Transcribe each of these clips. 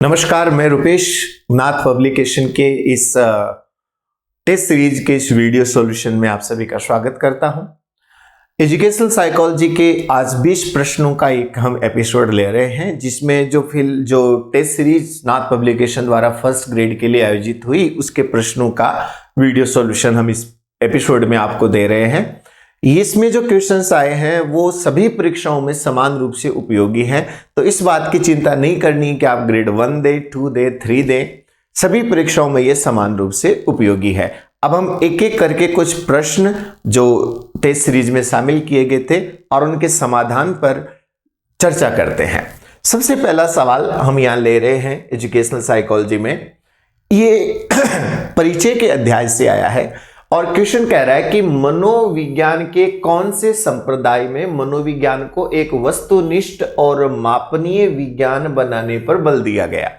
नमस्कार, मैं रुपेश नाथ पब्लिकेशन के इस टेस्ट सीरीज के इस वीडियो सॉल्यूशन में आप सभी का स्वागत करता हूं। एजुकेशनल साइकोलॉजी के आज 20 प्रश्नों का एक हम एपिसोड ले रहे हैं, जिसमें जो टेस्ट सीरीज नाथ पब्लिकेशन द्वारा फर्स्ट ग्रेड के लिए आयोजित हुई उसके प्रश्नों का वीडियो सॉल्यूशन हम इस एपिसोड में आपको दे रहे हैं। इसमें जो क्वेश्चंस आए हैं वो सभी परीक्षाओं में समान रूप से उपयोगी हैं, तो इस बात की चिंता नहीं करनी कि आप ग्रेड 1 दे, 2 दे, 3 दे, सभी परीक्षाओं में ये समान रूप से उपयोगी है। अब हम एक एक करके कुछ प्रश्न जो टेस्ट सीरीज में शामिल किए गए थे और उनके समाधान पर चर्चा करते हैं। सबसे पहला सवाल हम यहाँ ले रहे हैं एजुकेशनल साइकोलॉजी में, ये परिचय के अध्याय से आया है और क्वेश्चन कह रहा है कि मनोविज्ञान के कौन से संप्रदाय में मनोविज्ञान को एक वस्तुनिष्ठ और मापनीय विज्ञान बनाने पर बल दिया गया।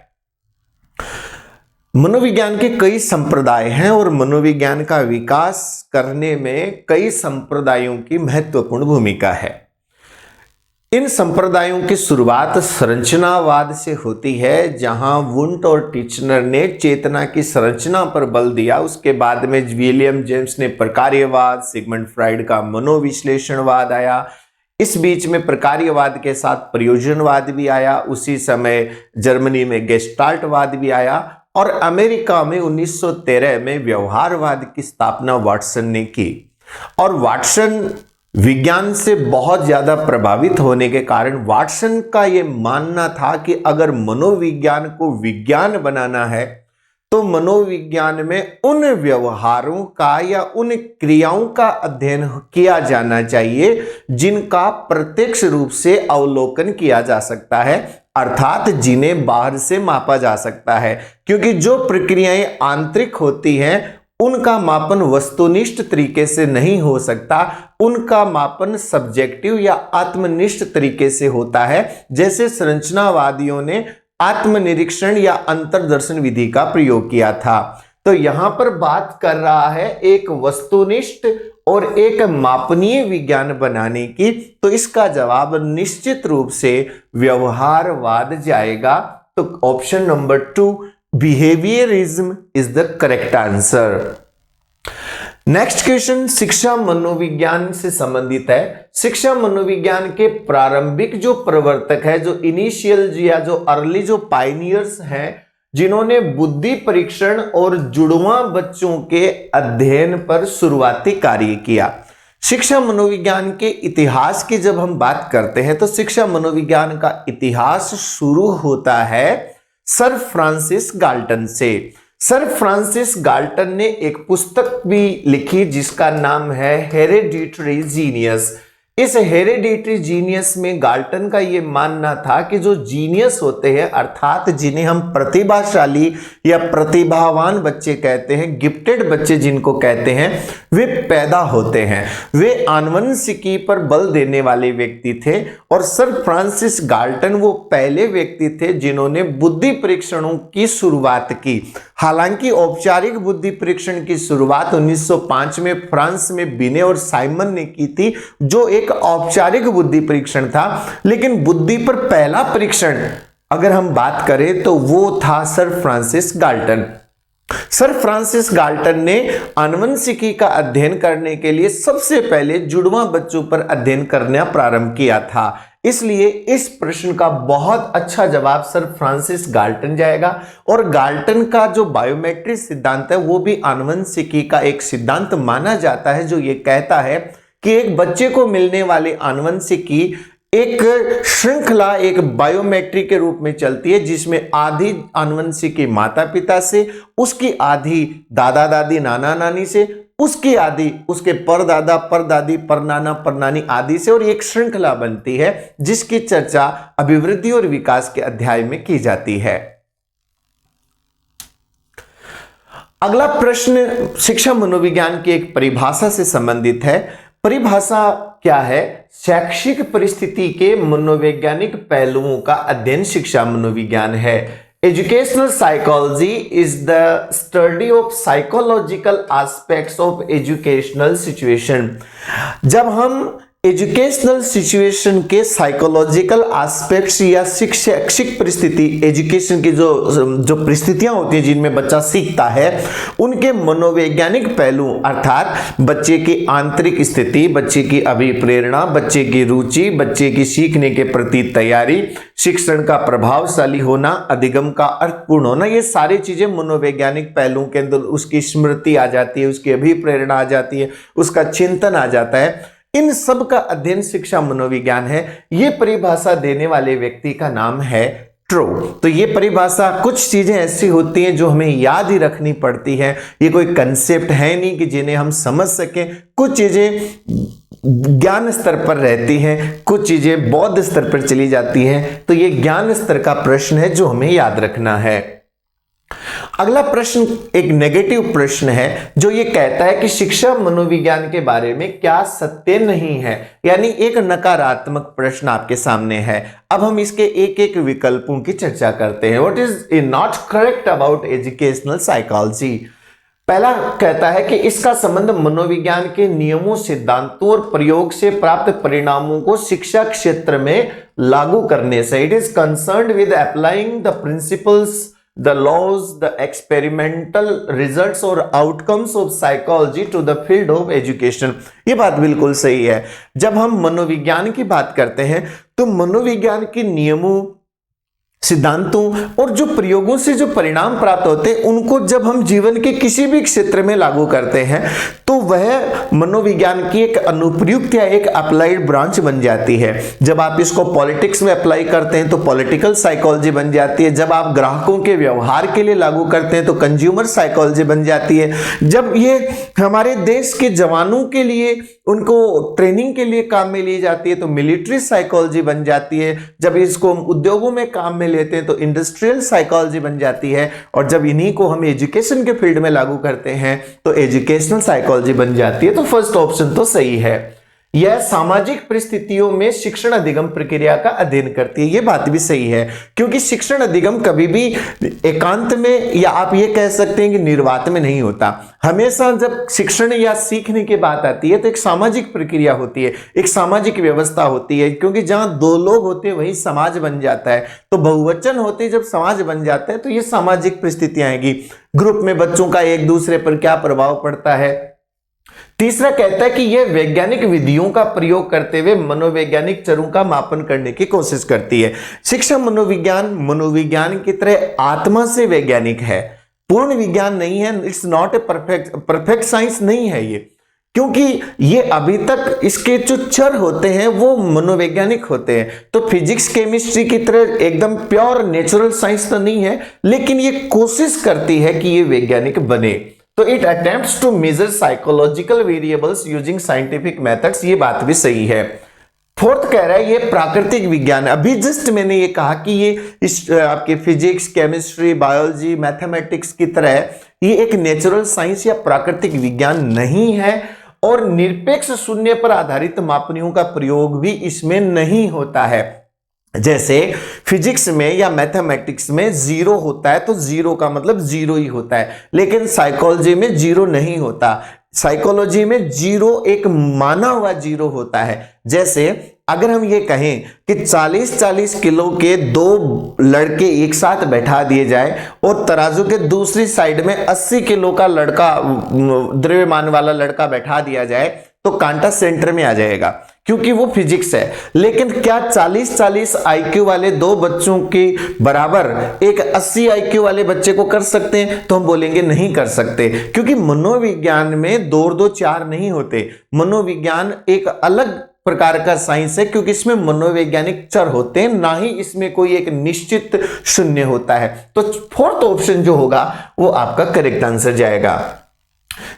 मनोविज्ञान के कई संप्रदाय हैं और मनोविज्ञान का विकास करने में कई संप्रदायों की महत्वपूर्ण भूमिका है। इन संप्रदायों की शुरुआत संरचनावाद से होती है, जहां वुंट और टिचनर ने चेतना की संरचना पर बल दिया। उसके बाद में विलियम जेम्स ने प्रकार्यवाद, सिगमंड फ्राइड का मनोविश्लेषणवाद आया। इस बीच में प्रकार्यवाद के साथ प्रयोजनवाद भी आया। उसी समय जर्मनी में गेस्टाल्टवाद भी आया और अमेरिका में 1913 में व्यवहारवाद की स्थापना वाटसन ने की। और वाटसन विज्ञान से बहुत ज्यादा प्रभावित होने के कारण वाटसन का यह मानना था कि अगर मनोविज्ञान को विज्ञान बनाना है तो मनोविज्ञान में उन व्यवहारों का या उन क्रियाओं का अध्ययन किया जाना चाहिए जिनका प्रत्यक्ष रूप से अवलोकन किया जा सकता है, अर्थात जिन्हें बाहर से मापा जा सकता है। क्योंकि जो प्रक्रियाएं आंतरिक होती हैं उनका मापन वस्तुनिष्ठ तरीके से नहीं हो सकता, उनका मापन सब्जेक्टिव या आत्मनिष्ठ तरीके से होता है। जैसे संरचनावादियों ने आत्मनिरीक्षण या अंतर्दर्शन विधि का प्रयोग किया था। तो यहां पर बात कर रहा है एक वस्तुनिष्ठ और एक मापनीय विज्ञान बनाने की, तो इसका जवाब निश्चित रूप से व्यवहारवाद जाएगा। तो option number 2 behaviourism is the correct answer. Next question शिक्षा मनोविज्ञान से संबंधित है। शिक्षा मनोविज्ञान के प्रारंभिक जो प्रवर्तक है, जो इनिशियल या जो अर्ली जो पायनियर्स हैं, जिन्होंने बुद्धि परीक्षण और जुड़वा बच्चों के अध्ययन पर शुरुआती कार्य किया। शिक्षा मनोविज्ञान के इतिहास की जब हम बात करते हैं तो शिक्षा मनोविज्ञान का इतिहास शुरू होता है सर फ्रांसिस गाल्टन से। सर फ्रांसिस गाल्टन ने एक पुस्तक भी लिखी जिसका नाम है हेरेडिटरी जीनियस। इस हेरेडिटरी जीनियस में गाल्टन का यह मानना था कि जो जीनियस होते हैं, अर्थात जिन्हें हम प्रतिभाशाली या प्रतिभावान बच्चे कहते हैं, गिफ्टेड बच्चे जिनको कहते हैं, वे पैदा होते हैं। वे आनुवंशिकी पर बल देने वाले व्यक्ति थे और सर फ्रांसिस गाल्टन वो पहले व्यक्ति थे जिन्होंने बुद्धि परीक्षणों की शुरुआत की। हालांकि औपचारिक बुद्धि परीक्षण की शुरुआत 1905 में फ्रांस में बिने और साइमन ने की थी, जो एक औपचारिक बुद्धि परीक्षण था। लेकिन बुद्धि पर पहला परीक्षण अगर हम बात करें तो वो था sir Francis Galton. Sir Francis Galton ने आनुवंशिकी का अध्ययन करने के लिए सबसे पहले जुड़वा बच्चों पर अध्ययन करना प्रारंभ किया था। इसलिए इस प्रश्न का बहुत अच्छा जवाब सर फ्रांसिस गाल्टन जाएगा। और गाल्टन का जो बायोमेट्रिक सिद्धांत है वो भी आनुवंशिकी का एक सिद्धांत माना जाता है, जो ये कहता है कि एक बच्चे को मिलने वाले आनुवंशिकी एक श्रृंखला, एक बायोमेट्रिक के रूप में चलती है, जिसमें आधी आनुवंशिकी माता पिता से, उसकी आधी दादा दादी नाना नानी से, उसकी आधी उसके परदादा परदादी परनाना परनानी आदि से, और एक श्रृंखला बनती है जिसकी चर्चा अभिवृद्धि और विकास के अध्याय में की जाती है। अगला प्रश्न शिक्षा मनोविज्ञान की एक परिभाषा से संबंधित है। परिभाषा क्या है? शैक्षिक परिस्थिति के मनोवैज्ञानिक पहलुओं का अध्ययन शिक्षा मनोविज्ञान है। Educational psychology is the study of psychological aspects of educational situation. जब हम एजुकेशनल सिचुएशन के साइकोलॉजिकल एस्पेक्ट्स या शैक्षिक परिस्थिति, एजुकेशन की जो परिस्थितियां होती हैं जिनमें बच्चा सीखता है, उनके मनोवैज्ञानिक पहलू अर्थात बच्चे की आंतरिक स्थिति, बच्चे की अभिप्रेरणा, बच्चे की रुचि, बच्चे की सीखने के प्रति तैयारी, शिक्षण का प्रभावशाली होना, अधिगम का अर्थपूर्ण होना, ये सारी चीजें मनोवैज्ञानिक पहलुओं के अंदर उसकी स्मृति आ जाती है, उसकी अभिप्रेरणा आ जाती है, उसका चिंतन आ जाता है। इन सब का अध्ययन शिक्षा मनोविज्ञान है। ये परिभाषा देने वाले व्यक्ति का नाम है ट्रो। तो ये परिभाषा, कुछ चीजें ऐसी होती हैं जो हमें याद ही रखनी पड़ती है। ये कोई कंसेप्ट है नहीं कि जिन्हें हम समझ सकें। कुछ चीजें ज्ञान स्तर पर रहती हैं, कुछ चीजें बौद्ध स्तर पर चली जाती हैं। तो ये ज्ञान स्तर का प्रश्न है जो हमें याद रखना है। अगला प्रश्न एक नेगेटिव प्रश्न है जो ये कहता है कि शिक्षा मनोविज्ञान के बारे में क्या सत्य नहीं है, यानी एक नकारात्मक प्रश्न आपके सामने है। अब हम इसके एक एक विकल्पों की चर्चा करते हैं। What is not correct about educational psychology. पहला कहता है कि इसका संबंध मनोविज्ञान के नियमों, सिद्धांतों और प्रयोग से प्राप्त परिणामों को शिक्षा क्षेत्र में लागू करने से। It is concerned with applying the principles, the laws, the experimental results or outcomes of psychology to the field of education। ये बात बिल्कुल सही है। जब हम मनोविज्ञान की बात करते हैं तो मनोविज्ञान के नियमों, सिद्धांतों और जो प्रयोगों से जो परिणाम प्राप्त होते हैं उनको जब हम जीवन के किसी भी क्षेत्र में लागू करते हैं तो वह मनोविज्ञान की एक अनुप्रयुक्त या एक अप्लाइड ब्रांच बन जाती है। जब आप इसको पॉलिटिक्स में अप्लाई करते हैं तो पॉलिटिकल साइकोलॉजी बन जाती है। जब आप ग्राहकों के व्यवहार के लिए लागू करते हैं तो कंज्यूमर साइकोलॉजी बन जाती है। जब ये हमारे देश के जवानों के लिए, उनको ट्रेनिंग के लिए काम में ली जाती है तो मिलिट्री साइकोलॉजी बन जाती है। जब इसको उद्योगों में काम में लेते हैं तो इंडस्ट्रियल साइकोलॉजी बन जाती है। और जब इन्हीं को हम एजुकेशन के फील्ड में लागू करते हैं तो एजुकेशनल साइकोलॉजी बन जाती है। तो फर्स्ट ऑप्शन तो सही है। यह सामाजिक परिस्थितियों में शिक्षण अधिगम प्रक्रिया का अध्ययन करती है। यह बात भी सही है, क्योंकि शिक्षण अधिगम कभी भी एकांत में या आप ये कह सकते हैं कि निर्वात में नहीं होता। हमेशा जब शिक्षण या सीखने की बात आती है तो एक सामाजिक प्रक्रिया होती है, एक सामाजिक व्यवस्था होती है, क्योंकि जहां दो लोग होते हैं वही समाज बन जाता है। तो बहुवचन होते जब समाज बन जाता है तो ये सामाजिक परिस्थितियां आएगी। ग्रुप में बच्चों का एक दूसरे पर क्या प्रभाव पड़ता है। तीसरा कहता है कि यह वैज्ञानिक विधियों का प्रयोग करते हुए मनोवैज्ञानिक चरों का मापन करने की कोशिश करती है। शिक्षा मनोविज्ञान की तरह आत्मा से वैज्ञानिक है, पूर्ण विज्ञान नहीं है। It's not a perfect science नहीं है ये, क्योंकि ये अभी तक इसके जो चर होते हैं वो मनोवैज्ञानिक होते हैं। तो फिजिक्स केमिस्ट्री की तरह एकदम प्योर नेचुरल साइंस तो नहीं है, लेकिन ये कोशिश करती है कि ये वैज्ञानिक बने। तो it attempts to measure psychological variables using scientific methods. ये बात भी सही है। फोर्थ कह रहा है ये प्राकृतिक विज्ञान। अभी जस्ट मैंने ये कहा कि ये इस आपके फिजिक्स, केमिस्ट्री, बायोलॉजी, मैथमेटिक्स की तरह ये एक नेचुरल साइंस या प्राकृतिक विज्ञान नहीं है, और निरपेक्ष शून्य पर आधारित मापनियों का प्रयोग भी इसमें नहीं होता है। जैसे फिजिक्स में या मैथमेटिक्स में जीरो होता है तो जीरो का मतलब जीरो ही होता है, लेकिन साइकोलॉजी में जीरो नहीं होता। साइकोलॉजी में जीरो एक माना हुआ जीरो होता है। जैसे अगर हम ये कहें कि 40-40 किलो के दो लड़के एक साथ बैठा दिए जाए और तराजू के दूसरी साइड में 80 किलो का लड़का, द्रव्यमान वाला लड़का बैठा दिया जाए तो कांटा सेंटर में आ जाएगा, क्योंकि वो फिजिक्स है। लेकिन क्या 40-40 आईक्यू वाले दो बच्चों के बराबर एक 80 आईक्यू वाले बच्चे को कर सकते हैं? तो हम बोलेंगे नहीं कर सकते, क्योंकि मनोविज्ञान में 2 और 2 4 नहीं होते। मनोविज्ञान एक अलग प्रकार का साइंस है, क्योंकि इसमें मनोवैज्ञानिक चर होते हैं, ना ही इसमें कोई एक निश्चित शून्य होता है। तो फोर्थ ऑप्शन जो होगा वो आपका करेक्ट आंसर जाएगा।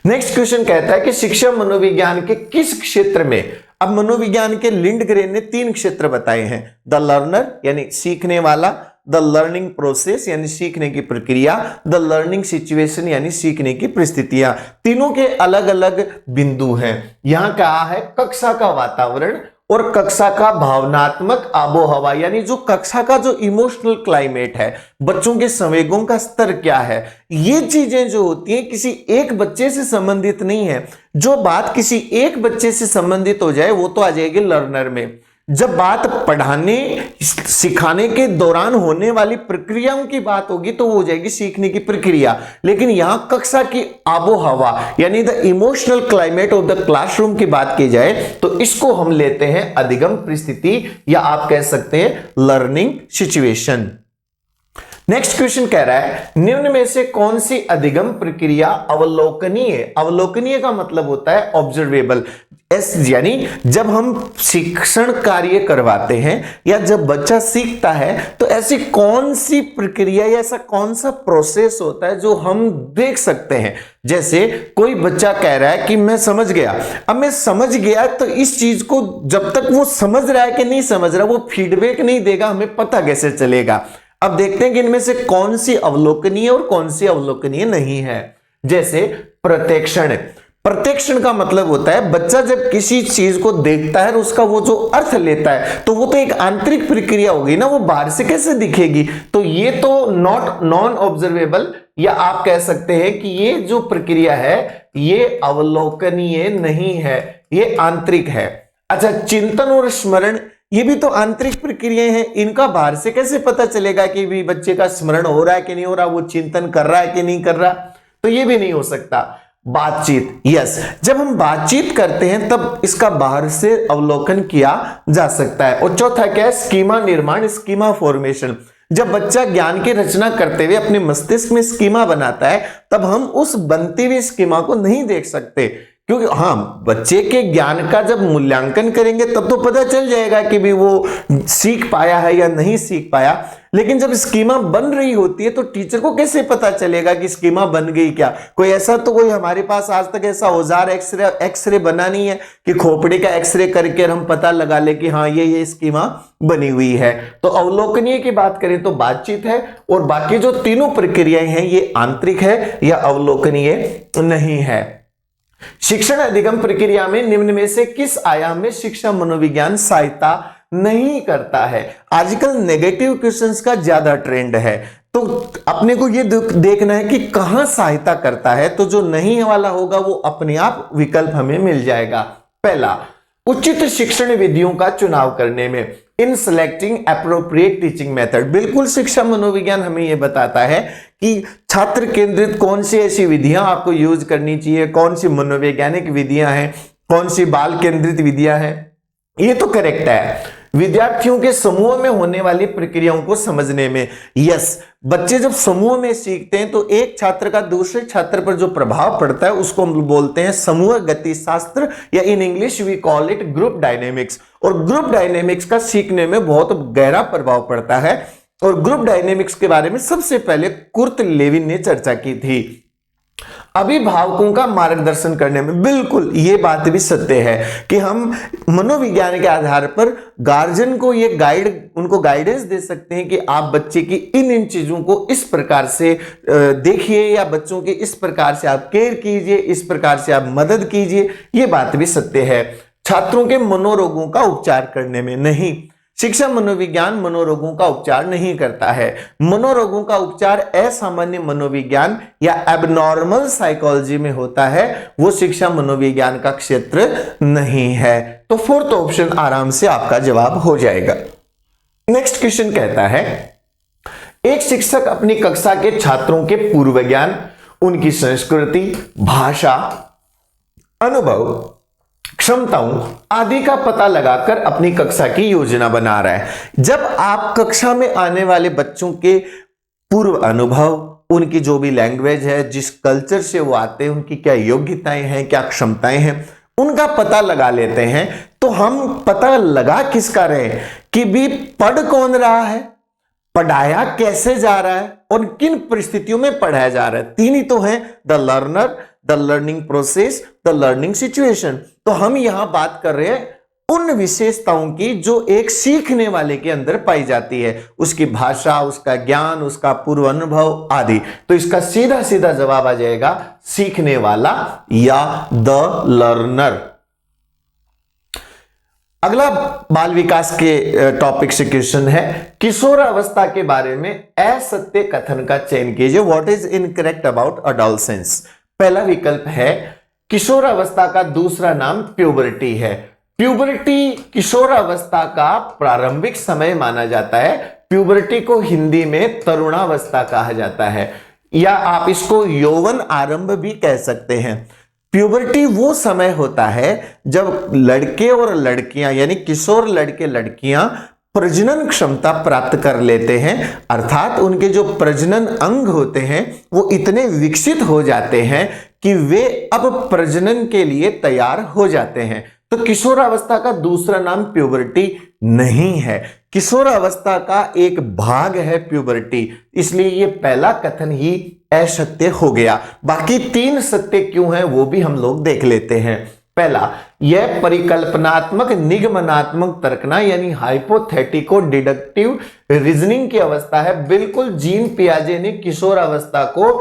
नेक्स्ट क्वेश्चन कहता है कि शिक्षा मनोविज्ञान के किस क्षेत्र में। अब मनोविज्ञान के लिंडग्रेन ने 3 क्षेत्र बताए हैं। द लर्नर यानी सीखने वाला, द लर्निंग प्रोसेस यानी सीखने की प्रक्रिया, द लर्निंग सिचुएशन यानी सीखने की परिस्थितियां। तीनों के अलग अलग बिंदु हैं। यहां कहा है कक्षा का वातावरण और कक्षा का भावनात्मक आबो हवा, यानी जो कक्षा का जो इमोशनल क्लाइमेट है, बच्चों के संवेगों का स्तर क्या है, ये चीजें जो होती हैं किसी एक बच्चे से संबंधित नहीं है। जो बात किसी एक बच्चे से संबंधित हो जाए वो तो आ जाएगी लर्नर में। जब बात पढ़ाने सिखाने के दौरान होने वाली प्रक्रियाओं की बात होगी तो वो हो जाएगी सीखने की प्रक्रिया। लेकिन यहां कक्षा की आबो हवा यानी the emotional climate of the classroom की बात की जाए तो इसको हम लेते हैं अधिगम परिस्थिति, या आप कह सकते हैं लर्निंग सिचुएशन। नेक्स्ट क्वेश्चन कह रहा है निम्न में से कौन सी अधिगम प्रक्रिया अवलोकनीय। अवलोकनीय का मतलब होता है ऑब्जर्वेबल, यानी जब हम शिक्षण कार्य करवाते हैं या जब बच्चा सीखता है तो ऐसी कौन सी प्रक्रिया या ऐसा कौन सा प्रोसेस होता है जो हम देख सकते हैं। जैसे कोई बच्चा कह रहा है कि मैं समझ गया, अब मैं समझ गया तो इस चीज को जब तक वो समझ रहा है कि नहीं समझ रहा वो फीडबैक नहीं देगा, हमें पता कैसे चलेगा। अब देखते हैं कि इनमें से कौन सी अवलोकनीय और कौन सी अवलोकनीय नहीं है। जैसे प्रत्यक्षण। प्रत्यक्षण का मतलब होता है बच्चा जब किसी चीज को देखता है और उसका वो जो अर्थ लेता है तो वो तो एक आंतरिक प्रक्रिया होगी ना, वो बाहर से कैसे दिखेगी। तो ये तो नॉन ऑब्जर्वेबल, या आप कह सकते हैं कि ये जो प्रक्रिया है ये अवलोकनीय नहीं है, ये आंतरिक है। अच्छा, चिंतन और स्मरण, ये भी तो आंतरिक प्रक्रियाएं हैं, इनका बाहर से कैसे पता चलेगा कि भी बच्चे का स्मरण हो रहा है कि नहीं हो रहा, वो चिंतन कर रहा है कि नहीं कर रहा, तो ये भी नहीं हो सकता। बातचीत, यस, जब हम बातचीत करते हैं तब इसका बाहर से अवलोकन किया जा सकता है। और चौथा क्या है, स्कीमा निर्माण, स्कीमा फॉर्मेशन। जब बच्चा ज्ञान की रचना करते हुए अपने मस्तिष्क में स्कीमा बनाता है तब हम उस बनती हुई स्कीमा को नहीं देख सकते, क्योंकि हाँ बच्चे के ज्ञान का जब मूल्यांकन करेंगे तब तो पता चल जाएगा कि भी वो सीख पाया है या नहीं सीख पाया। लेकिन जब स्कीमा बन रही होती है तो टीचर को कैसे पता चलेगा कि स्कीमा बन गई क्या। कोई ऐसा तो कोई हमारे पास आज तक ऐसा औजार एक्सरे बना नहीं है कि खोपड़ी का एक्सरे करके हम पता लगा ले कि हाँ ये स्कीमा बनी हुई है। तो अवलोकनीय की बात करें तो बातचीत है, और बाकी जो तीनों प्रक्रियाएं हैं ये आंतरिक है या अवलोकनीय नहीं है। शिक्षण अधिगम प्रक्रिया में निम्न में से किस आयाम में शिक्षा मनोविज्ञान सहायता नहीं करता है। आजकल नेगेटिव क्वेश्चंस का ज्यादा ट्रेंड है, तो अपने को ये देखना है कि कहां सहायता करता है, तो जो नहीं वाला होगा वो अपने आप विकल्प हमें मिल जाएगा। पहला, उचित शिक्षण विधियों का चुनाव करने में, इन सेलेक्टिंग एप्रोप्रिएट टीचिंग मेथड। बिल्कुल शिक्षा मनोविज्ञान हमें यह बताता है कि छात्र केंद्रित कौन सी ऐसी विधियां आपको यूज करनी चाहिए, कौन सी मनोवैज्ञानिक विधियां हैं, कौन सी बाल केंद्रित विधियां हैं, ये तो करेक्ट है। विद्यार्थियों के समूह में होने वाली प्रक्रियाओं को समझने में, यस, बच्चे जब समूह में सीखते हैं तो एक छात्र का दूसरे छात्र पर जो प्रभाव पड़ता है उसको हम बोलते हैं समूह गति शास्त्र, या in English we call it group dynamics. और ग्रुप डायनेमिक्स का सीखने में बहुत गहरा प्रभाव पड़ता है, और ग्रुप डायनेमिक्स के बारे में सबसे पहले कुर्ट लेविन ने चर्चा की थी। अभिभावकों का मार्गदर्शन करने में, बिल्कुल ये बात भी सत्य है कि हम मनोविज्ञान के आधार पर गार्जियन को ये उनको गाइडेंस दे सकते हैं कि आप बच्चे की इन चीजों को इस प्रकार से देखिए, या बच्चों के इस प्रकार से आप केयर कीजिए, इस प्रकार से आप मदद कीजिए, ये बात भी सत्य है। छात्रों के मनोरोगों का उपचार करने में नहीं, शिक्षा मनोविज्ञान मनोरोगों का उपचार नहीं करता है। मनोरोगों का उपचार असामान्य मनोविज्ञान या एबनॉर्मल साइकोलॉजी में होता है, वो शिक्षा मनोविज्ञान का क्षेत्र नहीं है। तो फोर्थ ऑप्शन आराम से आपका जवाब हो जाएगा। नेक्स्ट क्वेश्चन कहता है, एक शिक्षक अपनी कक्षा के छात्रों के पूर्व ज्ञान, उनकी संस्कृति, भाषा, अनुभव, क्षमताओं आदि का पता लगाकर अपनी कक्षा की योजना बना रहा है। जब आप कक्षा में आने वाले बच्चों के पूर्व अनुभव, उनकी जो भी लैंग्वेज है, जिस कल्चर से वो आते हैं, उनकी क्या योग्यताएं हैं, क्या क्षमताएं हैं, उनका पता लगा लेते हैं, तो हम पता लगा किसका रहे कि भी पढ़ कौन रहा है, पढ़ाया कैसे जा रहा है, और किन परिस्थितियों में पढ़ाया जा रहा है। तीन ही तो हैं, the learner, the learning process, the learning situation. तो हम यहां बात कर रहे हैं उन विशेषताओं की जो एक सीखने वाले के अंदर पाई जाती है, उसकी भाषा, उसका ज्ञान, उसका पूर्व अनुभव आदि। तो इसका सीधा सीधा जवाब आ जाएगा सीखने वाला या द लर्नर। अगला बाल विकास के टॉपिक से क्वेश्चन है, किशोरावस्था के बारे में असत्य कथन का चयन कीजिए। What is incorrect about adolescence. पहला विकल्प है किशोरावस्था का दूसरा नाम प्यूबर्टी है। प्यूबर्टी किशोरावस्था का प्रारंभिक समय माना जाता है। प्यूबर्टी को हिंदी में तरुणावस्था कहा जाता है, या आप इसको यौवन आरंभ भी कह सकते हैं। प्यूबर्टी वो समय होता है जब लड़के और लड़कियां यानी किशोर लड़के लड़कियां प्रजनन क्षमता प्राप्त कर लेते हैं, अर्थात उनके जो प्रजनन अंग होते हैं वो इतने विकसित हो जाते हैं कि वे अब प्रजनन के लिए तैयार हो जाते हैं। तो किशोरावस्था का दूसरा नाम प्यूबर्टी नहीं है, किशोरावस्था का एक भाग है प्यूबर्टी, इसलिए ये पहला कथन ही असत्य हो गया। बाकी 3 सत्य क्यों हैं वो भी हम लोग देख लेते हैं। पहला, यह परिकल्पनात्मक निगमनात्मक तर्कना यानी हाइपोथेटिको डिडक्टिव रीजनिंग की अवस्था है। बिल्कुल जीन पियाजे ने किशोरावस्था को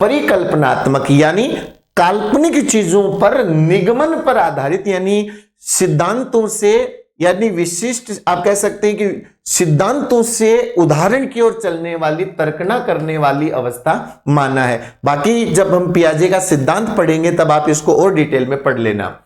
परिकल्पनात्मक यानी काल्पनिक चीजों पर, निगमन पर आधारित यानी सिद्धांतों से, यानी विशिष्ट आप कह सकते हैं कि सिद्धांतों से उदाहरण की ओर चलने वाली, तर्कना करने वाली अवस्था माना है। बाकी जब हम पियाजे का सिद्धांत पढ़ेंगे तब आप इसको और डिटेल में पढ़ लेना।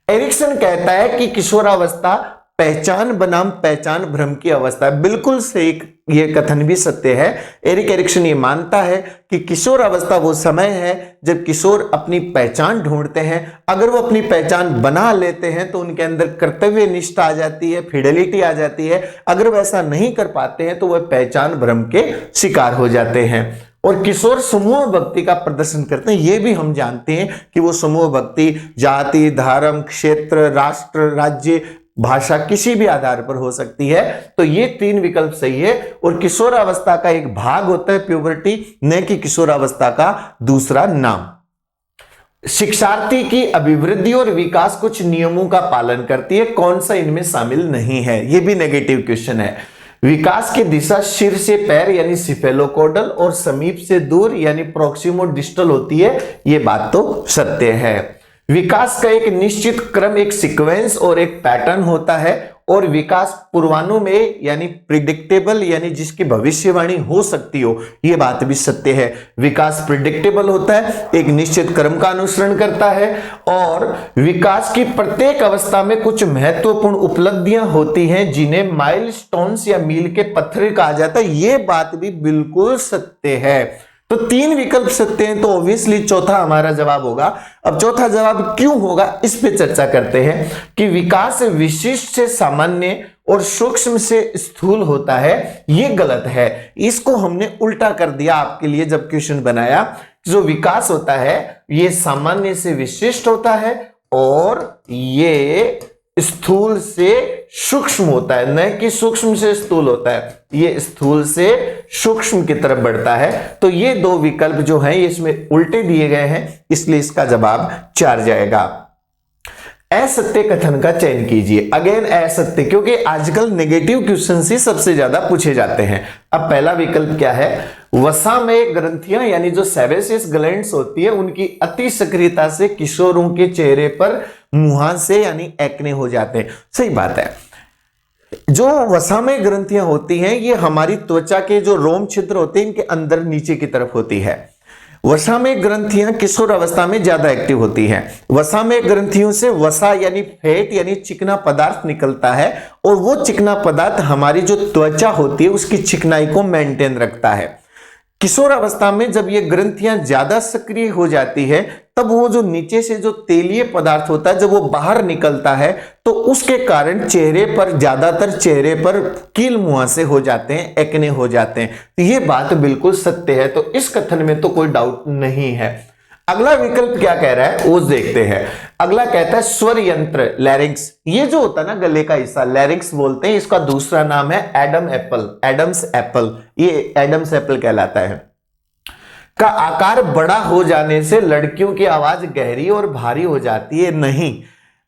एरिक्सन कहता है कि किशोरावस्था पहचान बनाम पहचान भ्रम की अवस्था है। बिल्कुल सही, ये कथन भी सत्य है। एरिक एरिक्सन ये मानता है कि किशोरावस्था वो समय है जब किशोर अपनी पहचान ढूंढते हैं। अगर वो अपनी पहचान बना लेते हैं तो उनके अंदर कर्तव्य निष्ठा आ जाती है, फिडेलिटी आ जाती है। अगर वो ऐसा नहीं कर पाते हैं तो वह पहचान भ्रम के शिकार हो जाते हैं। और किशोर समूह भक्ति का प्रदर्शन करते हैं। ये भी हम जानते हैं कि वो समूह भक्ति जाति, धर्म, क्षेत्र, राष्ट्र, राज्य, भाषा किसी भी आधार पर हो सकती है। तो ये 3 विकल्प सही है। और किशोरावस्था का एक भाग होता है प्यूबर्टी, न कि किशोरावस्था का दूसरा नाम। शिक्षार्थी की अभिवृद्धि और विकास कुछ नियमों का पालन करती है, कौन सा इनमें शामिल नहीं है? ये भी नेगेटिव क्वेश्चन है। विकास की दिशा सिर से पैर यानी सिफेलोकोडल और समीप से दूर यानी प्रोक्सिमो डिस्टल होती है, ये बात तो सत्य है। विकास का एक निश्चित क्रम, एक सीक्वेंस और एक पैटर्न होता है। और विकास पूर्वानुमेय यानी प्रिडिक्टेबल यानी जिसकी भविष्यवाणी हो सकती हो, यह बात भी सत्य है। विकास प्रिडिक्टेबल होता है, एक निश्चित क्रम का अनुसरण करता है। और विकास की प्रत्येक अवस्था में कुछ महत्वपूर्ण उपलब्धियां होती हैं जिन्हें माइलस्टोन्स या मील के पत्थर कहा जाता है, यह बात भी बिल्कुल सत्य है। तो 3 विकल्प सत्य हैं, तो ऑब्वियसली चौथा हमारा जवाब होगा। अब चौथा जवाब क्यों होगा इस पे चर्चा करते हैं कि विकास विशिष्ट से सामान्य और सूक्ष्म से स्थूल होता है, ये गलत है। इसको हमने उल्टा कर दिया आपके लिए जब क्वेश्चन बनाया। जो विकास होता है ये सामान्य से विशिष्ट होता है और ये स्थूल से सूक्ष्म होता है, न कि सूक्ष्म से स्थूल होता है। ये स्थूल से सूक्ष्म की तरफ बढ़ता है। तो ये 2 विकल्प जो हैं इसमें उल्टे दिए गए हैं, इसलिए इसका जवाब 4 जाएगा। असत्य कथन का चयन कीजिए। अगेन असत्य, क्योंकि आजकल नेगेटिव क्वेश्चन ही सबसे ज्यादा पूछे जाते हैं। अब पहला विकल्प क्या है? वसा में ग्रंथियां यानी जो सेबेसियस ग्लैंड्स होती है उनकी अति सक्रियता से किशोरों के चेहरे पर मुहांसे यानी एक्ने हो जाते हैं। सही बात है। जो वसामय ग्रंथियां होती हैं ये हमारी त्वचा के जो रोम छिद्र होते हैं इनके अंदर नीचे की तरफ होती है। वसामय ग्रंथियां किशोर अवस्था में ज्यादा एक्टिव होती हैं। वसामय ग्रंथियों से वसा यानी फैट यानी चिकना पदार्थ निकलता है और वो चिकना पदार्थ हमारी जो त्वचा होती है उसकी चिकनाई को मेंटेन रखता है। किशोर अवस्था में जब ये ग्रंथियां ज्यादा सक्रिय हो जाती है तब वो जो नीचे से जो तेलीय पदार्थ होता है जब वो बाहर निकलता है तो उसके कारण चेहरे पर, ज्यादातर चेहरे पर कील मुहांसे हो जाते हैं, एक्ने हो जाते हैं। तो ये बात बिल्कुल सत्य है, तो इस कथन में तो कोई डाउट नहीं है। अगला विकल्प क्या कह रहा है वो देखते हैं। अगला कहता है स्वर यंत्र, लैरिंक्स। ये जो होता है ना गले का हिस्सा, लैरिंक्स बोलते हैं। इसका दूसरा नाम है एडम एप्पल, एडम्स एप्पल। ये एडम्स एप्पल कहलाता है। का आकार बड़ा हो जाने से लड़कियों की आवाज गहरी और भारी हो जाती है? नहीं,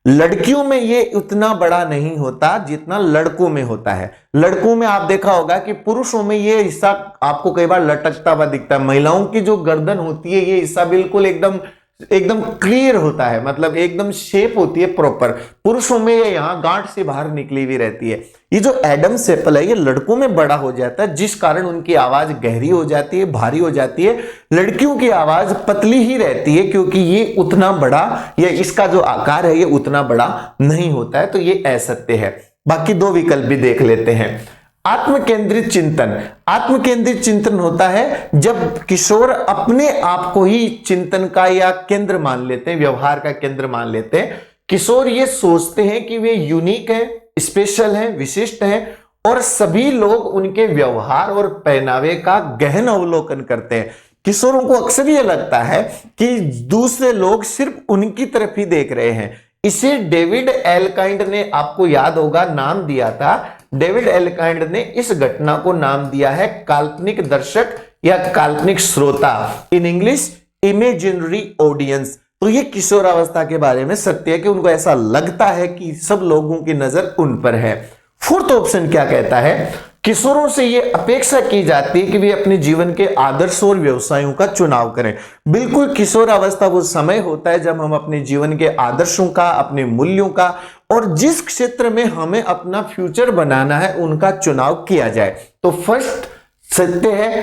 लड़कियों में ये उतना बड़ा नहीं होता जितना लड़कों में होता है। लड़कों में आप देखा होगा कि पुरुषों में ये हिस्सा आपको कई बार लटकता हुआ दिखता है। महिलाओं की जो गर्दन होती है ये हिस्सा बिल्कुल एकदम एकदम क्लियर होता है, मतलब एकदम शेप होती है प्रॉपर। पुरुषों में ये यहाँ गांठ से बाहर निकली हुई रहती है। ये जो एडम एप्पल है ये लड़कों में बड़ा हो जाता है, जिस कारण उनकी आवाज गहरी हो जाती है, भारी हो जाती है। लड़कियों की आवाज पतली ही रहती है, क्योंकि ये उतना बड़ा या इसका जो आकार है ये उतना बड़ा नहीं होता है। तो ये असत्य है। बाकी दो विकल्प भी देख लेते हैं। आत्मकेंद्रित चिंतन। आत्मकेंद्रित चिंतन होता है जब किशोर अपने आप को ही चिंतन का या केंद्र मान लेते हैं, व्यवहार का केंद्र मान लेते हैं। किशोर ये सोचते हैं कि वे यूनिक है, स्पेशल है, विशिष्ट है, और सभी लोग उनके व्यवहार और पहनावे का गहन अवलोकन करते हैं। किशोरों को अक्सर यह लगता है कि दूसरे लोग सिर्फ उनकी तरफ ही देख रहे हैं। इसे डेविड एलकाइंड ने, आपको याद होगा, नाम दिया था। डेविड एलकाइंड ने इस घटना को नाम दिया है काल्पनिक दर्शक या काल्पनिक श्रोता, इन इंग्लिश इमेजिनरी ऑडियंस। तो ये किशोरावस्था के बारे में सत्य है कि उनको ऐसा लगता है कि सब लोगों की नजर उन पर है। फोर्थ ऑप्शन क्या कहता है? किशोरों से यह अपेक्षा की जाती है कि वे अपने जीवन के आदर्शों और व्यवसायों का चुनाव करें। बिल्कुल, किशोरावस्था वो समय होता है जब हम अपने जीवन के आदर्शों का, अपने मूल्यों का और जिस क्षेत्र में हमें अपना फ्यूचर बनाना है उनका चुनाव किया जाए। तो फर्स्ट सत्य है,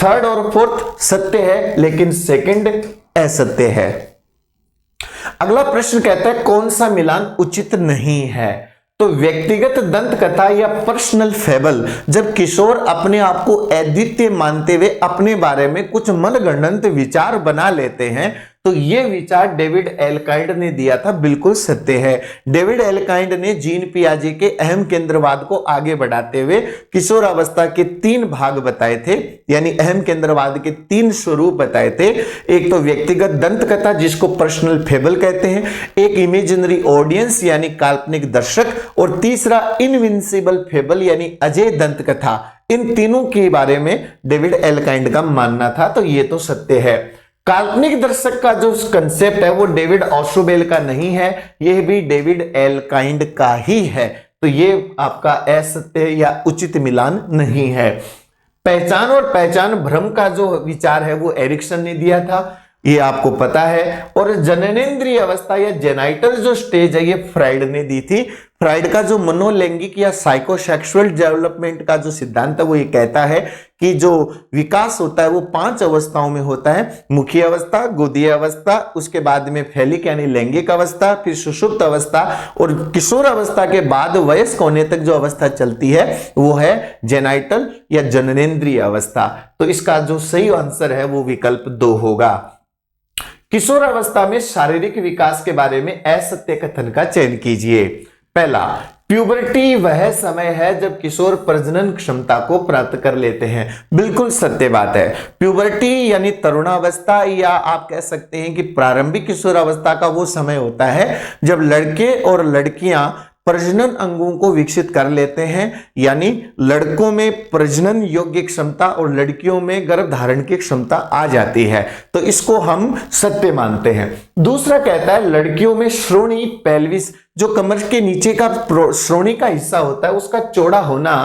थर्ड और फोर्थ सत्य है, लेकिन सेकंड असत्य है। अगला प्रश्न कहता है कौन सा मिलान उचित नहीं है? तो व्यक्तिगत दंत कथा या पर्सनल फेबल, जब किशोर अपने आप को अद्वितीय मानते हुए अपने बारे में कुछ मनगढ़ंत विचार बना लेते हैं, तो यह विचार डेविड एलकाइंड ने दिया था, बिल्कुल सत्य है। डेविड एलकाइंड ने जीन पियाजे के अहम केंद्रवाद को आगे बढ़ाते हुए किशोरावस्था के 3 भाग बताए थे, यानी अहम केंद्रवाद के 3 स्वरूप बताए थे। एक तो व्यक्तिगत दंत कथा जिसको पर्सनल फेबल कहते हैं, एक इमेजिनरी ऑडियंस यानी काल्पनिक दर्शक, और तीसरा इनविंसिबल फेबल यानी अजय दंत कथा। इन तीनों के बारे में डेविड एलकाइंड का मानना था, तो ये तो सत्य है। काल्पनिक दर्शक का जो कंसेप्ट है वो डेविड ऑशोबेल का नहीं है, यह भी डेविड एलकाइंड का ही है। तो ये आपका असत्य या उचित मिलान नहीं है। पहचान और पहचान भ्रम का जो विचार है वो एरिक्सन ने दिया था, ये आपको पता है। और जननेंद्रिय अवस्था या जेनाइटल जो स्टेज है ये फ्राइड ने दी थी। फ्राइड का जो मनोलैंगिक या साइकोसेक्सुअल डेवलपमेंट का जो सिद्धांत है वो ये कहता है कि जो विकास होता है वो 5 अवस्थाओं में होता है। मुखी अवस्था, गोदीय अवस्था, उसके बाद में फैलिक यानी लैंगिक अवस्था, फिर सुषुप्त अवस्था, और किशोर अवस्था के बाद वयस्क होने तक जो अवस्था चलती है वो है जेनाइटल या जननेंद्रिय अवस्था। तो इसका जो सही आंसर है वो विकल्प 2 होगा। किशोर अवस्था में शारीरिक विकास के बारे में असत्य कथन का चयन कीजिए। पहला, प्यूबर्टी वह समय है जब किशोर प्रजनन क्षमता को प्राप्त कर लेते हैं। बिल्कुल सत्य बात है। प्यूबर्टी यानी तरुणावस्था, या आप कह सकते हैं कि प्रारंभिक किशोरावस्था का वो समय होता है जब लड़के और लड़कियां प्रजनन अंगों को विकसित कर लेते हैं, यानी लड़कों में प्रजनन योग्य क्षमता और लड़कियों में गर्भ धारण की क्षमता आ जाती है। तो इसको हम सत्य मानते हैं। दूसरा कहता है लड़कियों में श्रोणी पेल्विस, जो कमर के नीचे का श्रोणी का हिस्सा होता है, उसका चौड़ा होना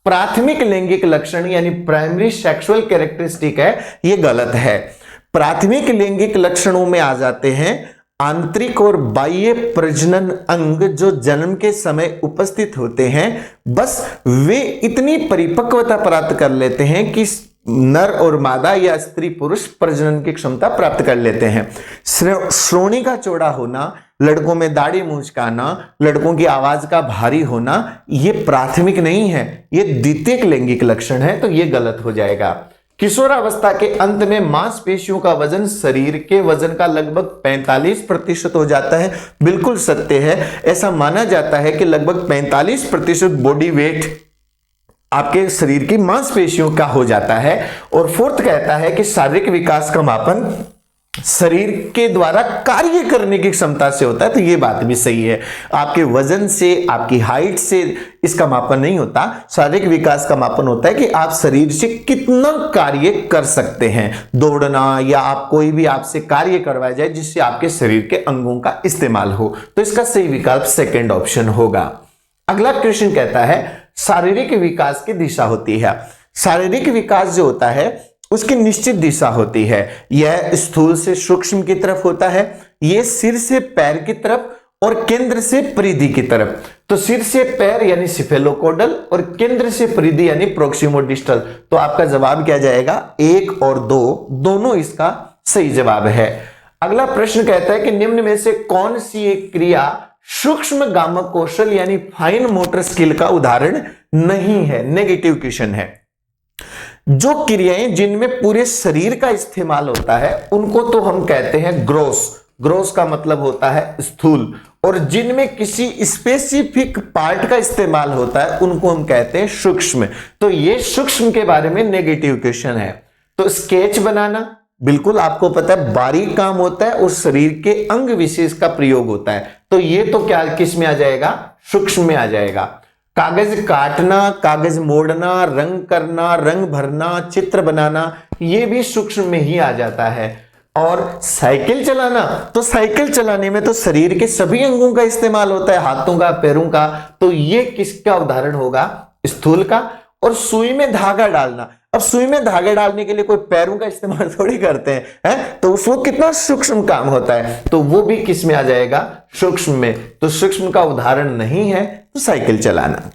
प्राथमिक लैंगिक लक्षण यानी प्राइमरी सेक्सुअल कैरेक्टरिस्टिक है। ये गलत है। प्राथमिक लैंगिक लक्षणों में आ जाते हैं आंतरिक और बाह्य प्रजनन अंग जो जन्म के समय उपस्थित होते हैं, बस वे इतनी परिपक्वता प्राप्त कर लेते हैं कि नर और मादा या स्त्री पुरुष प्रजनन की क्षमता प्राप्त कर लेते हैं। श्रोणी का चौड़ा होना, लड़कों में दाढ़ी मूंछ का आना, लड़कों की आवाज का भारी होना, ये प्राथमिक नहीं है, ये द्वितीयक लैंगिक लक्षण है। तो ये गलत हो जाएगा। किशोरावस्था के अंत में मांसपेशियों का वजन शरीर के वजन का लगभग 45% हो जाता है। बिल्कुल सत्य है। ऐसा माना जाता है कि लगभग 45% बॉडी वेट आपके शरीर की मांसपेशियों का हो जाता है। और फोर्थ कहता है कि शारीरिक विकास का मापन शरीर के द्वारा कार्य करने की क्षमता से होता है। तो ये बात भी सही है। आपके वजन से, आपकी हाइट से इसका मापन नहीं होता। शारीरिक विकास का मापन होता है कि आप शरीर से कितना कार्य कर सकते हैं। दौड़ना या आप कोई भी आपसे कार्य करवाया जाए जिससे आपके शरीर के अंगों का इस्तेमाल हो। तो इसका सही विकल्प सेकंड ऑप्शन होगा। अगला क्वेश्चन कहता है शारीरिक विकास की दिशा होती है। शारीरिक विकास जो होता है उसकी निश्चित दिशा होती है। यह स्थूल से सूक्ष्म की तरफ होता है, यह सिर से पैर की तरफ और केंद्र से परिधि की तरफ। तो सिर से पैर यानी सिफेलोकोडल और केंद्र से परिधि यानी प्रोक्सिमोडिस्टल। तो आपका जवाब क्या जाएगा? 1 और 2 दोनों इसका सही जवाब है। अगला प्रश्न कहता है कि निम्न में से कौन सी एक क्रिया सूक्ष्म गामक कौशल यानी फाइन मोटर स्किल का उदाहरण नहीं है? नेगेटिव क्वेश्चन है। जो क्रियाएं जिनमें पूरे शरीर का इस्तेमाल होता है उनको तो हम कहते हैं ग्रोस। ग्रोस का मतलब होता है स्थूल, और जिनमें किसी स्पेसिफिक पार्ट का इस्तेमाल होता है उनको हम कहते हैं सूक्ष्म। तो ये सूक्ष्म के बारे में नेगेटिव क्वेश्चन है। तो स्केच बनाना बिल्कुल आपको पता है बारीक काम होता है और शरीर के अंग विशेष का प्रयोग होता है, तो ये तो क्या किस में आ जाएगा? सूक्ष्म में आ जाएगा। कागज काटना, कागज मोड़ना, रंग करना, रंग भरना, चित्र बनाना, ये भी सूक्ष्म में ही आ जाता है। और साइकिल चलाना, तो साइकिल चलाने में तो शरीर के सभी अंगों का इस्तेमाल होता है, हाथों का, पैरों का, तो ये किसका उदाहरण होगा? स्थूल का। और सुई में धागा डालना, अब सुई में धागा डालने के लिए कोई पैरों का इस्तेमाल थोड़ी करते हैं, तो वो कितना सूक्ष्म काम होता है, तो वो भी किस में आ जाएगा? सूक्ष्म में। तो सूक्ष्म का उदाहरण नहीं है तो साइकिल चलाना।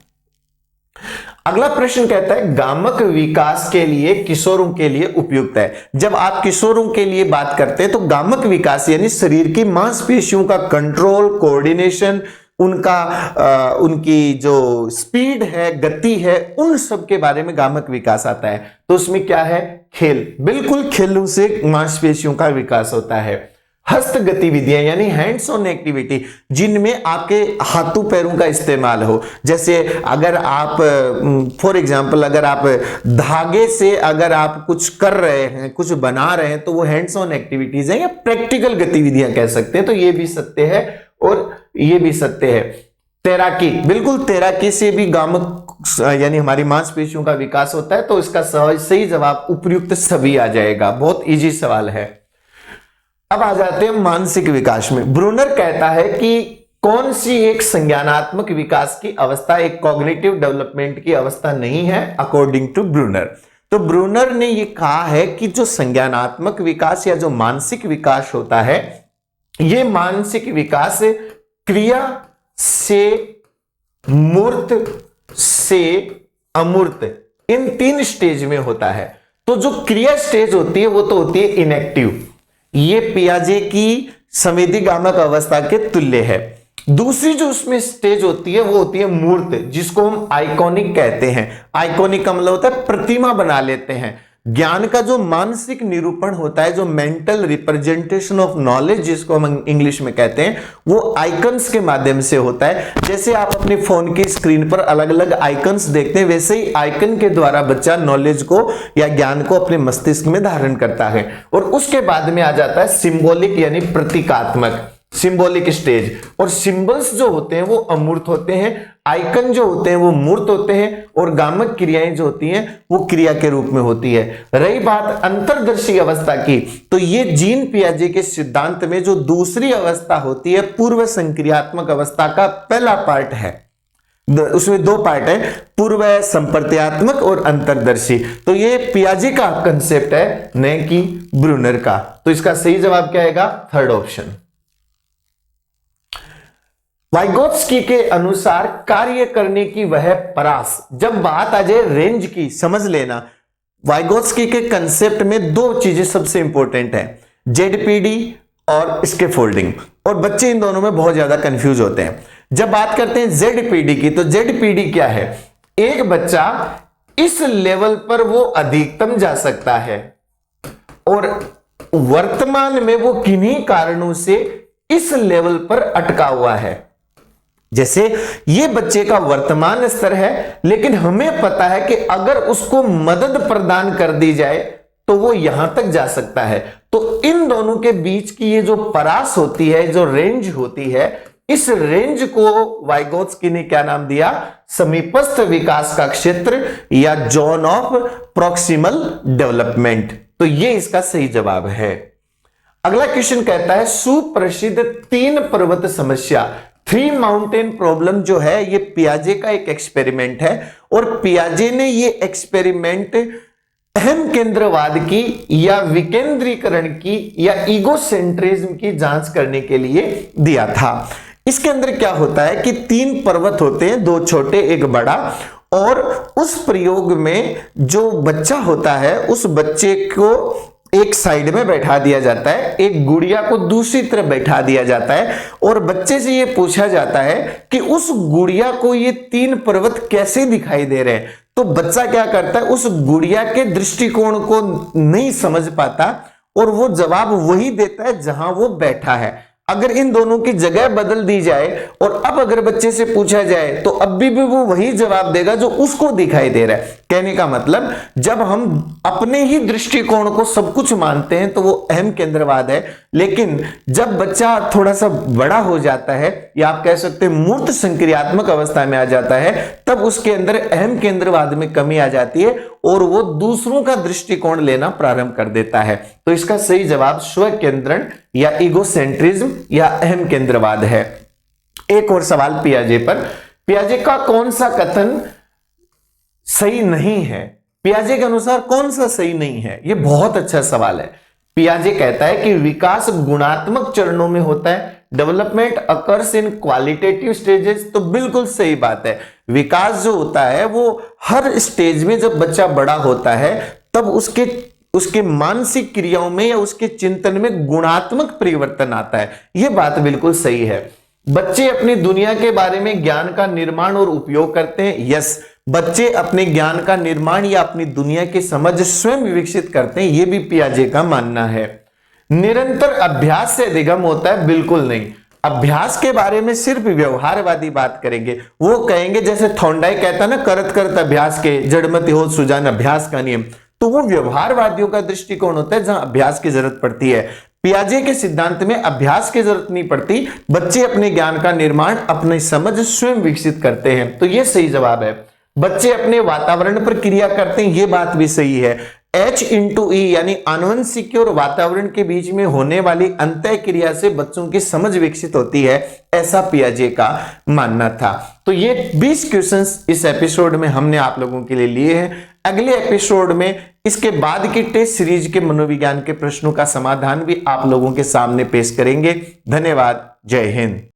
अगला प्रश्न कहता है गामक विकास के लिए किशोरों के लिए उपयुक्त है। जब आप किशोरों के लिए बात करते हैं तो गामक विकास यानी शरीर की मांसपेशियों का कंट्रोल, कोऑर्डिनेशन, उनकी जो स्पीड है, गति है, उन सब के बारे में गामक विकास आता है। तो उसमें क्या है? खेल। बिल्कुल, खेलों से मांसपेशियों का विकास होता है। हस्त गतिविधियां यानी हैंड्स ऑन एक्टिविटी, जिनमें आपके हाथों पैरों का इस्तेमाल हो। जैसे अगर आप फॉर एग्जांपल अगर आप धागे से अगर आप कुछ कर रहे हैं, कुछ बना रहे हैं, तो वो हैंड्स ऑन एक्टिविटीज है या प्रैक्टिकल गतिविधियां कह सकते हैं। तो ये भी सत्य है और ये भी सत्य है। तैराकी, बिल्कुल तैराकी से भी गामक यानी हमारी मांसपेशियों का विकास होता है। तो इसका सही जवाब उपयुक्त सभी आ जाएगा। बहुत इजी सवाल है। अब आ जाते हैं मानसिक विकास में। ब्रूनर कहता है कि कौन सी एक संज्ञानात्मक विकास की अवस्था एक कॉग्निटिव डेवलपमेंट की अवस्था नहीं है अकॉर्डिंग टू ब्रूनर। तो ब्रूनर ने ये कहा है कि जो संज्ञानात्मक विकास या जो मानसिक विकास होता है, ये मानसिक विकास क्रिया से मूर्त से अमूर्त इन 3 स्टेज में होता है। तो जो क्रिया स्टेज होती है वो तो होती है इनएक्टिव, ये पियाजे की संवेदी गामक अवस्था के तुल्य है। दूसरी जो उसमें स्टेज होती है वो होती है मूर्त, जिसको हम आइकॉनिक कहते हैं। आइकॉनिक का मतलब होता है प्रतिमा बना लेते हैं। ज्ञान का जो मानसिक निरूपण होता है, जो मेंटल रिप्रेजेंटेशन ऑफ नॉलेज जिसको हम इंग्लिश में कहते हैं, वो आइकन्स के माध्यम से होता है। जैसे आप अपने फोन की स्क्रीन पर अलग अलग आइकन्स देखते हैं, वैसे ही आइकन के द्वारा बच्चा नॉलेज को या ज्ञान को अपने मस्तिष्क में धारण करता है। और उसके बाद में आ जाता है सिंबॉलिक यानी प्रतीकात्मक, सिंबॉलिक स्टेज। और सिंबल्स जो होते हैं वो अमूर्त होते हैं, आइकन जो होते हैं वो मूर्त होते हैं, और गामक क्रियाएं जो होती हैं वो क्रिया के रूप में होती है। रही बात अंतर्दर्शी अवस्था की, तो ये जीन पियाजे के सिद्धांत में जो दूसरी अवस्था होती है पूर्व संक्रियात्मक अवस्था का पहला पार्ट है। उसमें 2 पार्ट है, पूर्व संप्रत्यात्मक और अंतर्दर्शी। तो ये पियाजे का कंसेप्ट है, न कि ब्रूनर का। तो इसका सही जवाब क्या आएगा? 3rd option. वाइगोत्स्की के अनुसार कार्य करने की वह परास। जब बात आ जाए रेंज की, समझ लेना वाइगोत्स्की के कंसेप्ट में 2 चीजें सबसे इंपॉर्टेंट है, जेडपीडी और स्कैफोल्डिंग। और बच्चे इन दोनों में बहुत ज्यादा कंफ्यूज होते हैं। जब बात करते हैं जेडपीडी की, तो जेडपीडी क्या है? एक बच्चा इस लेवल पर वो अधिकतम जा सकता है और वर्तमान में वो किन्हीं कारणों से इस लेवल पर अटका हुआ है। जैसे ये बच्चे का वर्तमान स्तर है, लेकिन हमें पता है कि अगर उसको मदद प्रदान कर दी जाए तो वो यहां तक जा सकता है। तो इन दोनों के बीच की ये जो परास होती है, जो रेंज होती है, इस रेंज को वाइगोत्स्की ने क्या नाम दिया? समीपस्थ विकास का क्षेत्र या जोन ऑफ प्रॉक्सिमल डेवलपमेंट। तो ये इसका सही जवाब है। अगला क्वेश्चन कहता है सुप्रसिद्ध 3 पर्वत समस्या, 3 माउंटेन प्रॉब्लम जो है, ये पियाजे का एक एक्सपेरिमेंट है। और पियाजे ने ये एक्सपेरिमेंट अहम केंद्रवाद की या विकेंद्रीकरण की या ईगोसेंट्रिज्म की जांच करने के लिए दिया था। इसके अंदर क्या होता है कि 3 पर्वत होते हैं, 2 छोटे एक बड़ा, और उस प्रयोग में जो बच्चा होता है उस बच्चे को एक साइड में बैठा दिया जाता है, एक गुड़िया को दूसरी तरफ बैठा दिया जाता है, और बच्चे से यह पूछा जाता है कि उस गुड़िया को ये 3 पर्वत कैसे दिखाई दे रहे हैं। तो बच्चा क्या करता है, उस गुड़िया के दृष्टिकोण को नहीं समझ पाता और वो जवाब वही देता है जहां वो बैठा है। अगर इन दोनों की जगह बदल दी जाए और अब अगर बच्चे से पूछा जाए तो अब भी वो वही जवाब देगा जो उसको दिखाई दे रहा है। कहने का मतलब जब हम अपने ही दृष्टिकोण को सब कुछ मानते हैं तो वो अहम केंद्रवाद है, लेकिन जब बच्चा थोड़ा सा बड़ा हो जाता है या आप कह सकते हैं मूर्त संक्रियात्मक अवस्था में आ जाता है, तब उसके अंदर अहम केंद्रवाद में कमी आ जाती है और वो दूसरों का दृष्टिकोण लेना प्रारंभ कर देता है। तो इसका सही जवाब स्व केंद्रण या ईगोसेंट्रिज्म या अहम केंद्रवाद है। एक और सवाल पियाजे पर, पियाजे का कौन सा कथन सही नहीं है? पियाजे के अनुसार कौन सा सही नहीं है? यह बहुत अच्छा सवाल है। पियाजे कहता है कि विकास गुणात्मक चरणों में होता है, development occurs in qualitative stages. तो बिल्कुल सही बात है, विकास जो होता है वो हर स्टेज में, जब बच्चा बड़ा होता है तब उसके मानसिक क्रियाओं में या उसके चिंतन में गुणात्मक परिवर्तन आता है। यह बात बिल्कुल सही है। बच्चे अपनी दुनिया के बारे में ज्ञान का निर्माण और उपयोग करते हैं। यस, बच्चे अपने ज्ञान का निर्माण या अपनी दुनिया की समझ स्वयं विकसित करते हैं, यह भी पियाजे का मानना है। निरंतर अभ्यास से अधिगम होता है? बिल्कुल नहीं। अभ्यास के बारे में सिर्फ व्यवहारवादी बात करेंगे। वो कहेंगे जैसे थॉर्नडाइक कहता है ना, करत करत अभ्यास के जड़मति हो सुजान अभ्यास का नियम। तो वो व्यवहारवादियों का दृष्टिकोण होता है जहां अभ्यास की जरूरत पड़ती है। पियाजे के सिद्धांत में अभ्यास की जरूरत नहीं पड़ती, बच्चे अपने ज्ञान का निर्माण अपनी समझ स्वयं विकसित करते हैं। तो ये सही जवाब है। बच्चे अपने वातावरण पर क्रिया करते हैं, ये बात भी सही है। H/E यानी आनुवंशिकी और वातावरण के बीच में होने वाली अंतः क्रिया से बच्चों की समझ विकसित होती है, ऐसा पियाजे का मानना था। तो ये 20 क्वेश्चंस इस एपिसोड में हमने आप लोगों के लिए लिए हैं। अगले एपिसोड में इसके बाद की टेस्ट सीरीज के मनोविज्ञान के प्रश्नों का समाधान भी आप लोगों के सामने पेश करेंगे। धन्यवाद। जय हिंद।